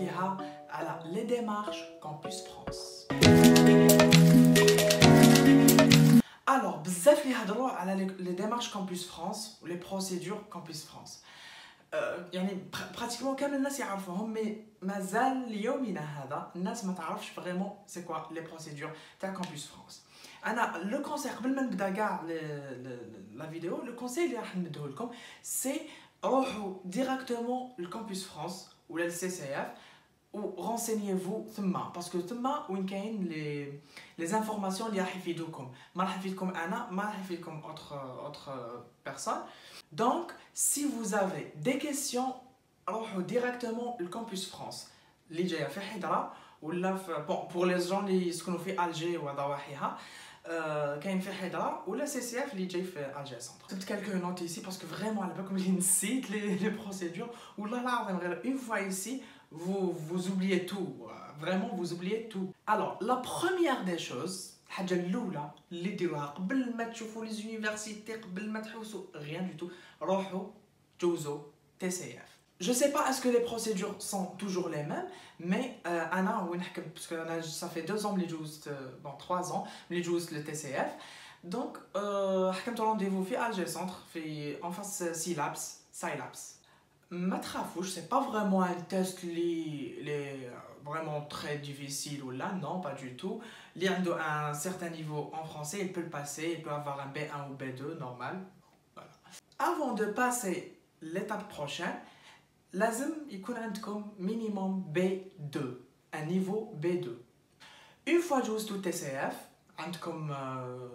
فيها على les démarches Campus France. Alors, بزاف اللي هضروا على les démarches Campus France ou les procédures Campus France. يعني pratiquement كامل الناس يعرفوهم مي مازال ليومنا هذا الناس ما تعرفش فريمون سي كوا لي بروسيدور تاع كامبوس فرانس. انا لو كونساي قبل ما نبدا كاع لا فيديو لو كونساي اللي راح نديه لكم سي روحوا ديريكتومون للكامبوس فرانس ولا للسي سي اف و رونسينيفو ثما باسكو ثما وين كاين لي زانفورماسيون اللي راح يفيدوكم ما راح يفيدكم انا ما راح يفيدكم اوتر بيرسون. Donc, si vous avez des questions, alors directement le Campus France. اللي جايه في حضره ولا pour les gens اللي يسكنوا في الجي وضواحيها كاين في حضره ولا سي سي اف اللي جاي في الجي سنتر. كتبت كالكو نوت ici parce que vraiment على بالكم اللي نسيت les procédures والله العظيم غير une fois ici vous oubliez tout, vraiment vous oubliez tout. Alors, la première des choses الحاجه الاولى اللي ديروها قبل ما تشوفوا لي زونيفرسيتي قبل ما تحوسوا rien du tout روحوا جوزوا تي سي اف. Je sais pas est-ce que les procédures sont toujours les mêmes mais انا وين نحكم parce que انا ça fait 2 ans اللي جوزت bon 3 ans اللي جوزت le TCF donc حكمت رونديفو في الجي سنتر في en face Scilabs. ما تخافوش c'est pas vraiment un test les vraiment très difficile ou là non pas du tout. Il y a un certain niveau en français, il peut le passer, il peut avoir un B1 ou B2 normal. Voilà. Avant de passer l'étape prochaine, لازم يكون عندكم minimum B2, un niveau B2. Une fois جوزتوا TCF, عندكم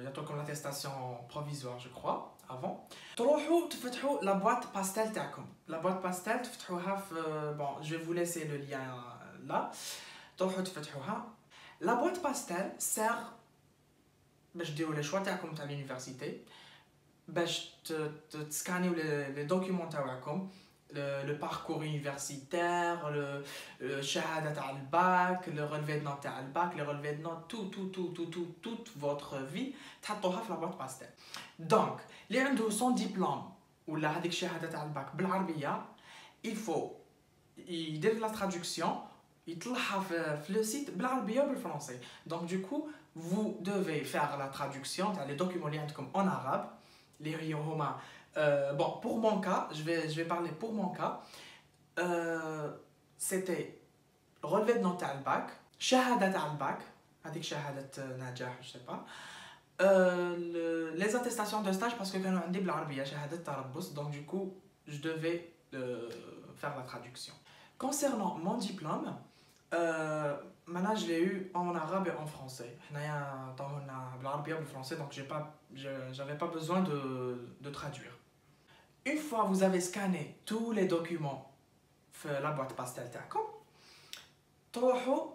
يعطوكم l'attestation provisoire je crois avant. تروحوا تفتحوا la boîte pastel تاعكم. La boîte pastel تفتحوها في bon, je vais vous laisser le lien là. تروحوا تفتحوها. La boîte pastel sert باش ديروا لي شوا تاعكم تاع l'université باش تسكانيو لي دوكيومون تاعكم le parcours universitaire, le shahada تاع الباك, le relevé de notes تاع الباك, le relevé de notes, toute votre vie تحطوها في la boîte pastel. Donc, اللي عنده son diplôme ولا هذيك الشهاده تاع الباك بالعربيه il faut يدير la traduction يطلعها في le site بالعربيه وبالفرنسي. Donc du coup, vous devez faire la traduction تاع les documents اللي عندكم en arabe اللي هما bon, pour mon cas, je vais parler pour mon cas. C'était relevé de notes تاع الباك, شهادة تاع الباك, هذيك شهادة نجاح, je sais pas. Les attestations de stage parce que كانوا عندي بالعربية شهادة تربص, donc du coup, je devais faire la traduction. Concernant mon diplôme, maintenant je l'ai eu en arabe et en français. حنايا طاولنا بالعربية وبالفرنسي, donc j'avais pas besoin de traduire. Une fois vous avez scanné tous les documents dans la boîte pastel تاعكم تروحوا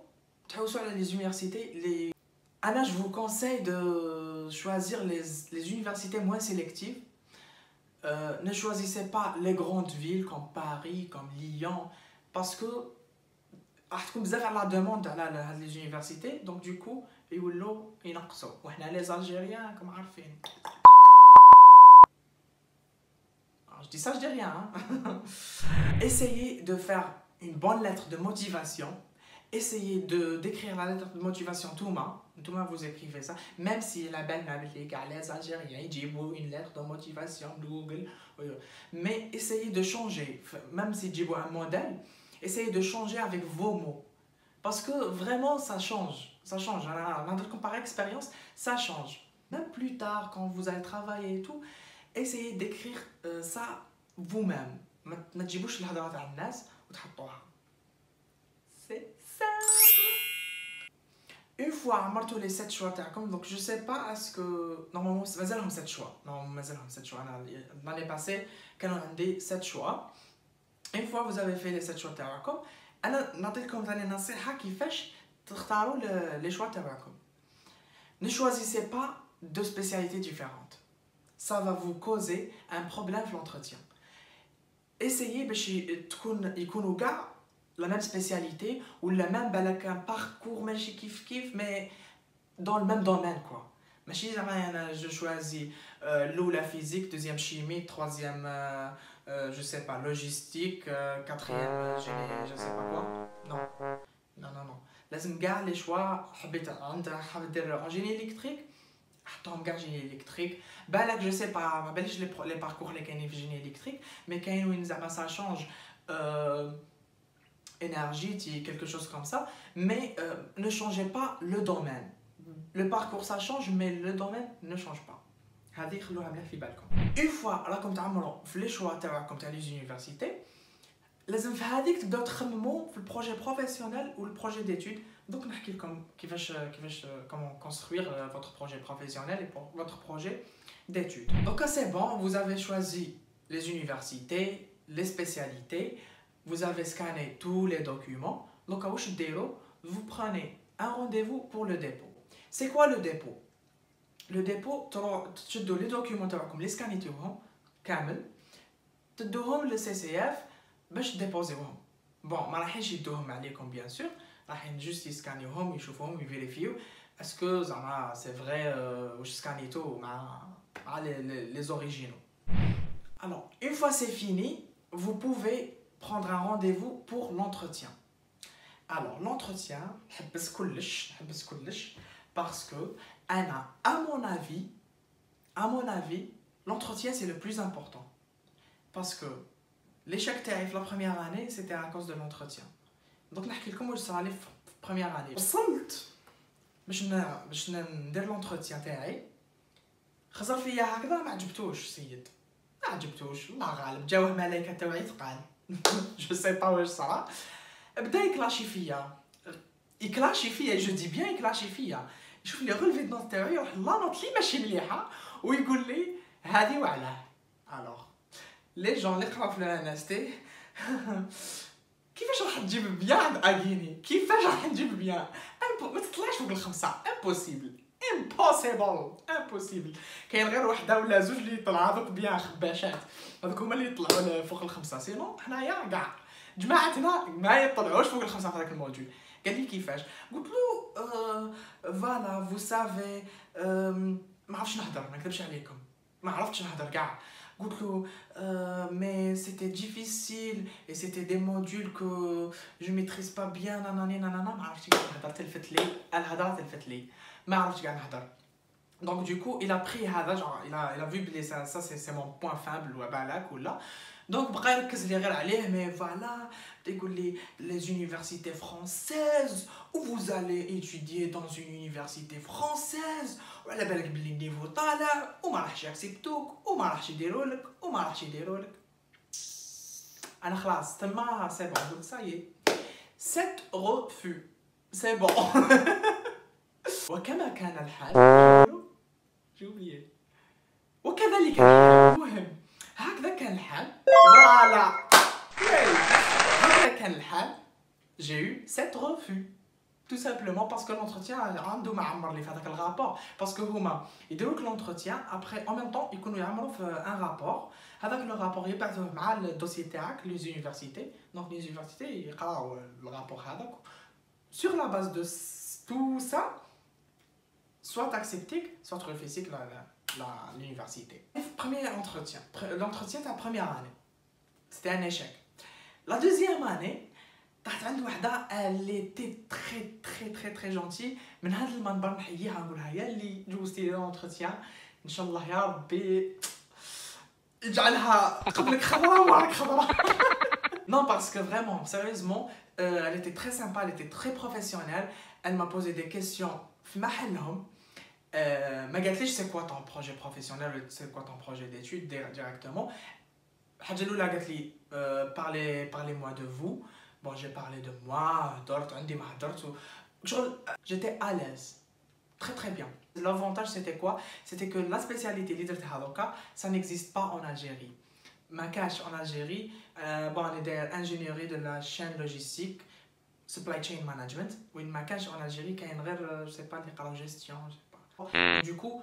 تحوسوا على les universités Anna, je vous conseille de choisir les universités moins sélectives. Ne choisissez pas les grandes villes comme Paris, comme Lyon parce que راح بزاف على la demande على هاد les universités donc du coup يولوا ينقصوا وحنا les Algériens comme عارفين. Je dis ça, je dis rien. Hein. Essayez de faire une bonne lettre de motivation. Essayez d'écrire la lettre de motivation Touma, vous écrivez ça. Même si la belle les gars, les Algériens, ils disent une lettre de motivation Google. Mais essayez de changer. Même si vous un modèle, essayez de changer avec vos mots. Parce que vraiment, ça change. Ça change. Par expérience, ça change. Même plus tard, quand vous allez travailler et tout, essayez d'écrire ça vous-même. ما تجيبوش الهضره تاع الناس وتحطوها. C'est simple. Une fois عمرتوا les 7 choix تاعكم, donc je sais pas est-ce que normalement مازالهم 7 choix. Non, مازالهم 7 choix. L'année passée كانوا عندي 7 choix. Une fois vous avez fait les 7 choix تاعكم, انا نعطيكم ثاني نصيحه كيفاش تختاروا les choix تاعكم. Ne choisissez pas deux spécialités différentes. Ça va vous causer un problème dans l'entretien. Essayez يكونوا كاع la même spécialité ou le même un parcours ماشي كيف mais dans le même domaine quoi. ماشي زعما انا je choisis l'eau la physique, deuxième chimie, troisième je sais pas, logistique, quatrième génie, je sais pas quoi. Non, non, non, non. لازم كاع لي شوا حبيت عندها حاب دير en génie électrique حطهم كاع génie électrique بالك je sais pas ما باليش les parcours اللي كاينين في génie électrique mais كاين وين زعما ça change énergie quelque chose comme ça mais ne changez pas le domaine le parcours ça change mais le domaine ne change pas هذه خلوها مليح في بالكم une fois راكم تعملوا في لي شوا تاعكم تاع لي زونيفرسيتي لازم في هذيك تبداو تخمموا في البروجي بروفيسيونيل ou le projet d'études donc نحكي لكم كيفاش comment construire votre projet professionnel et votre projet d'études donc c'est bon vous avez choisi les universités les spécialités vous avez scanné tous les documents donc واش ديروا vous prenez un rendez-vous pour le dépôt c'est quoi le dépôt le dépôt تشدوا les documents تاعكم les سكانيتوهم كامل تدوهم للCCF باش ديبوزيوهم بون ما راحينش يدوهم عليكم بيان سور راحين جوست يسكانيوهم يشوفوهم يفيريفيو اسكو زعما سي فري واش سكانيتو مع les originaux alors une fois c'est fini vous pouvez prendre un rendez-vous pour l'entretien alors l'entretien نحبس كلش parce que Anna, à mon avis l'entretien c'est le plus important parce que l'échec تاعي في la première année c'était à cause de l'entretien donc نحكي لكم واش صرالي في première année وصلت باش ندير l'entretien تاعي خزر فيا هكذا ما عجبتوش سيد ما عجبتوش الله غالب جاوه ملائكه تاعي ثقال جو سي با واش صرا بدا يكلاشي فيا جو دي بيان يكلاشي فيا يشوف لي غلفي النوت تاعي يروح لا نوت لي ماشي مليحه ويقول لي هذه وعلاه الوغ لي جون اللي قراو في الانستي كيفاش راح تجيب بيان عند اغيني كيفاش راح نجيب بيان ما تطلعش فوق الخمسه امبوسيبل امبوسيبل كاين غير وحده ولا زوج اللي يطلعوا هذوك بيان خباشات هذوك هما اللي يطلعوا فوق الخمسه سينو حنايا كاع جماعتنا ما يطلعوش فوق الخمسه في هذاك الموجود قال لي كيفاش قلت له فوالا فو سافي ما عرفتش نهضر ما نكذبش عليكم ما عرفتش نهضر كاع قلت له mais c'était difficile et c'était des modules que je maîtrise pas bien nanani nanana ما عرفتش كاع نهضر تلفت لي الهضره تلفت لي ما عرفتش كاع نهضر donc du coup il a pris هذا genre il a vu بلي ça c'est mon point faible وبالك ولا donc بقى يركز لي غير عليه mais voilà تقول لي les universités françaises où vous allez étudier dans une université française وعلى بالك بلي النيفو طالع وما راحش يكسبتوك وما راحش يديروا لك انا خلاص تما سي بون قلت سايي 7 refus سي بون وكما كان الحال جوبلي وكذلك المهم هكذا كان الحال فوالا هكذا كان الحال j'ai eu 7 refus tout simplement parce que l'entretien عنده ما عمر لي في هذاك الرابور parce que هما يديروك l'entretien après en même temps يكونوا يعملوا في un rapport هذاك لو رابور يبعثوه مع الدوسي تاعك les universités donc les universités يقراو الرابور هذاك sur la base de tout ça soit accepté soit refusé l'université. Premier entretien, l'entretien de la première année, c'était un échec. La deuxième année, elle était très gentille. من هذا المنبر نحييها نقولها يا اللي جوزتي لي l'entretien ان شاء الله يا ربي اجعلها قبلك خضراء وراك خضراء. Non parce que vraiment, sérieusement, elle était très sympa, elle était très professionnelle. Elle m'a posé des questions في محلهم. ما قالتليش c'est quoi ton projet professionnel c'est quoi ton projet d'études directement الحاجه الاولى قالت لي parlez-moi de vous bon j'ai parlé de moi هضرت عندي ما هضرت شغل j'étais à l'aise très bien l'avantage c'était quoi c'était que la spécialité اللي درتها هذوكا ça n'existe pas en Algérie ما كاش en Algérie bon انا داير ingénierie de la chaîne logistique supply chain management وين ما كاش en Algérie كاين غير je sais pas اللي قراو gestion du coup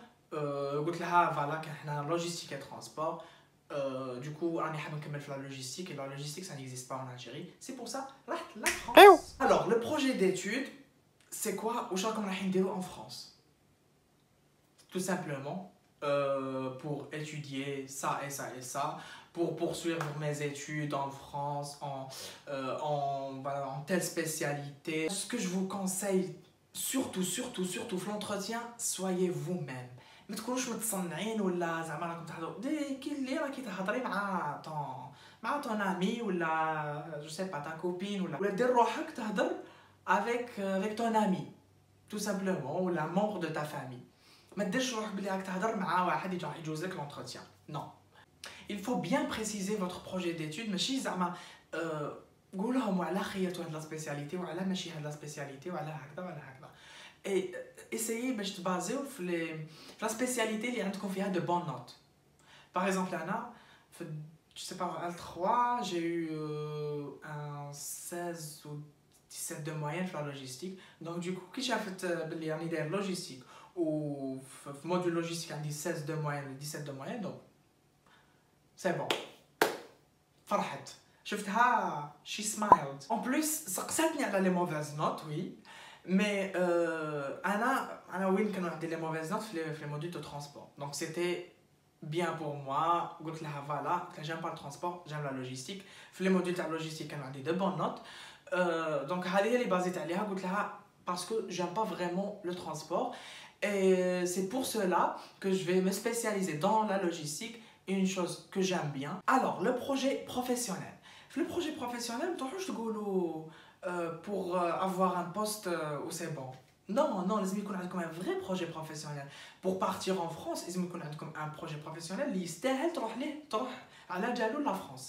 قلت لها فوالا كان حنا لوجيستيك et transport du coup راني حاب نكمل في la logistique et la logistique ça n'existe pas en Algérie c'est pour ça رحت la France alors le projet d'études c'est quoi واش راكم رايحين نديرو en France tout simplement pour étudier ça et ça et ça pour poursuivre mes études en France, voilà, en telle spécialité. Ce que je vous conseille, surtout في l'entretien, soyez vous-même. ما تكونوش متصنعين ولا زعما راكم تهضروا كي اللي راكي تهضري مع طون امي ولا جو سي با تا كوبين ولا دير روحك تهضر avec ton ami tout simplement ولا membre de ta famille. ما تديرش روحك بلي راك تهضر مع واحد يجي يجوز لك l'entretien. Non. Il faut bien préciser votre projet d'études ماشي زعما قول لهم وعلى خيرتوا هاد لا سبيسياليتي وعلى ماشي هاد لا سبيسياليتي وعلى هكذا وعلى هكذا. Et essayez باش تبازيو في la spécialité اللي عندكم فيها de bonnes notes. Par exemple انا في je sais pas L3 j'ai eu un 16 ou 17 de moyenne في la logistique. Donc du coup كي شافت بلي راني داير logistique و في module logistique عندي 16 de moyenne 17 de moyenne donc c'est bon. فرحت شفتها she smiled. En plus سقساتني على les mauvaises notes oui. Mais انا وين كانوا عندي les mauvaises notes في les modules de transport. Donc c'était bien pour moi. قلت لها voilà, j'aime pas le transport, j'aime la logistique. في les modules de logistique كانوا عندي de bonnes notes. Donc هذه هي اللي بازيت عليها قلت لها parce que j'aime pas vraiment le transport et c'est pour cela que je vais me spécialiser dans la logistique, une chose que j'aime bien. Alors le projet professionnel. Le projet professionnel, pour avoir un poste où c'est bon. Non, les amis, on a comme un vrai projet professionnel. Pour partir en France, les amis, on a comme un projet professionnel, يستاهل تروح على جالو la France.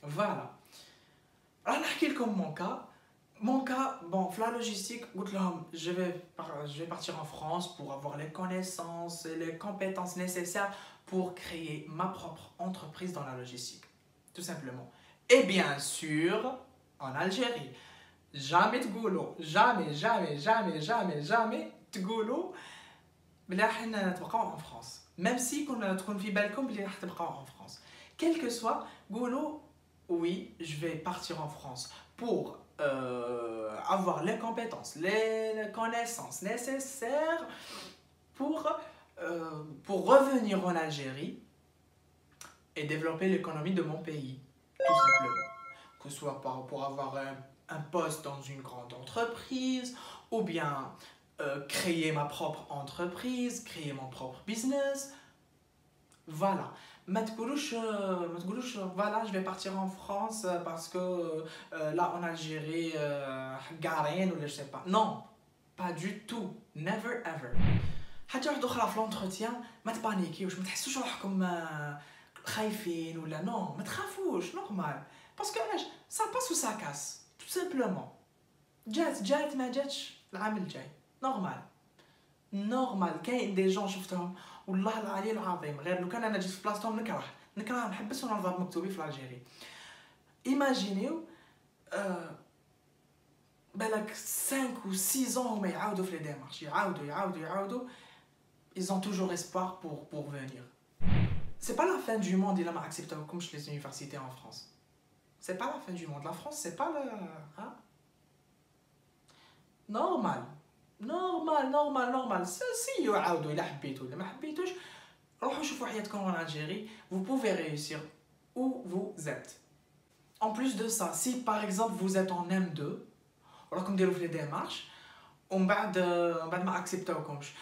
Voilà. Alors, je vais vous dire mon cas, bon, la logistique, je vais partir en France pour avoir les connaissances et les compétences nécessaires pour créer ma propre entreprise dans la logistique. Tout simplement. Et bien sûr, en Algérie. Jamais تقولوا jamais تقولوا بلي راح نتبقاو en France. Même si كنا تكون في بالكم بلي راح تبقاو en France. Quel que soit, قولوا oui, je vais partir en France pour avoir les compétences, les connaissances nécessaires pour revenir en Algérie et développer l'économie de mon pays, tout simplement. Que ce soit pour avoir un poste dans une grande entreprise ou bien créer ma propre entreprise, créer mon propre business. Voilà. ما تقولوش voilà, je vais partir en France parce que là en Algérie حقارين ولا je sais pas. Non, pas du tout. Never ever. حاجة واحدة أخرى في l'entretien ما تبانيكيوش ما تحسوش روحكم خايفين ولا non, ما تخافوش normal. Parce que ça passe ou ça casse. Tout simplement. جات ما جاتش العام الجاي. Normal. كاين دي جون شفتهم والله العلي العظيم غير لو كان انا جيت في بلاصتهم نكره نحبس ونضرب مكتوبي في الجيري. ايماجينيو بالك 5 ou 6 ans هما يعاودوا في لي ديمارش يعاودوا ils ont toujours espoir pour venir. C'est pas la fin du monde il a ما acceptاوكمش les universités en France. C'est pas la fin du monde. La France c'est pas le hein? Normal. Si يعاودوا إلا حبيتوا إلا ما حبيتوش روحوا شوفوا حياتكم en Algérie. Vous pouvez réussir où vous êtes. En plus de ça, si par exemple vous êtes en M2 وراكم ديروا في les démarches ومن بعد ما acceptاوكمش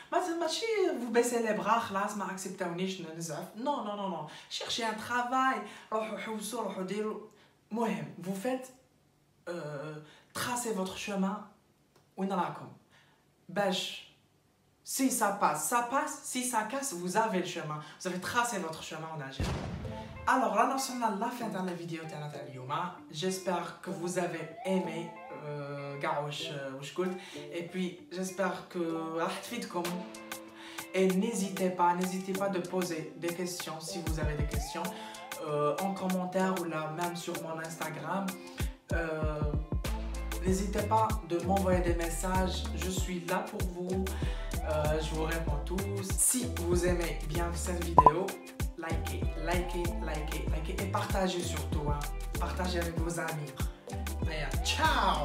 ماشي vous baissez les bras خلاص ما acceptاونيش نزعف. Non. Cherchez un travail. روحوا حوسوا روحوا ديروا. مهم vous faites tracer votre chemin وين راكم باش si ça passe, si ça casse, vous avez le chemin. Vous avez tracé votre chemin en Algérie. Alors là, nous sommes à la fin de la vidéo de اليوم. J'espère que vous avez aimé et puis j'espère que راح تفيدكم. Et n'hésitez pas de poser des questions si vous avez des questions en commentaire ou là même sur mon Instagram. N'hésitez pas de m'envoyer des messages, je suis là pour vous, je vous réponds tous. Si vous aimez bien cette vidéo, likez et partagez surtout, hein. Partagez avec vos amis. Ciao!